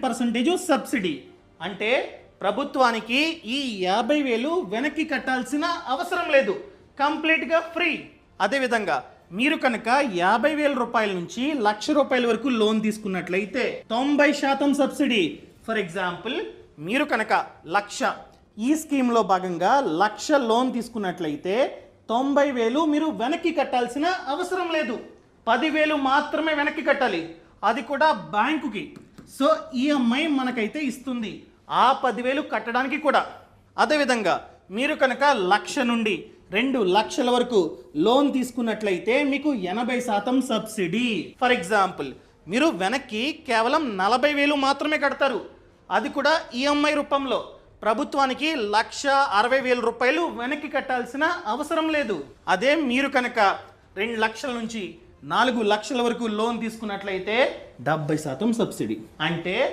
50% subsidy. అంటే ప్రభుత్వానికి ఈ 50,000 వెనక్కి కట్టాల్సిన అవసరం లేదు, కంప్లీట్గా ఫ్రీ. అదేవిధంగా మీరు కనుక 50,000 రూపాయల నుంచి 1,00,000 రూపాయల వరకు లోన్ తీసుకున్నట్లయితే 90% సబ్సిడీ. ఫర్ ఎగ్జాంపుల్, మీరు కనుక 1,00,000 ఈ స్కీమ్లో భాగంగా 1,00,000 లోన్ తీసుకున్నట్లయితే 90,000 మీరు వెనక్కి కట్టాల్సిన అవసరం లేదు, 10,000 మాత్రమే వెనక్కి కట్టాలి, అది కూడా బ్యాంకుకి. సో ఈఎంఐ మనకైతే ఇస్తుంది ఆ 10,000 కట్టడానికి కూడా. అదేవిధంగా మీరు కనుక 1,00,000 నుండి 2,00,000 వరకు లోన్ తీసుకున్నట్లయితే మీకు 80% సబ్సిడీ. ఫర్ ఎగ్జాంపుల్, మీరు వెనక్కి కేవలం 40,000 మాత్రమే కడతారు, అది కూడా ఈఎంఐ రూపంలో. ప్రభుత్వానికి 1,60,000 రూపాయలు వెనక్కి కట్టాల్సిన అవసరం లేదు. అదే మీరు కనుక 2,00,000 నుంచి 4,00,000 వరకు లోన్ తీసుకున్నట్లయితే 70% సబ్సిడీ. అంటే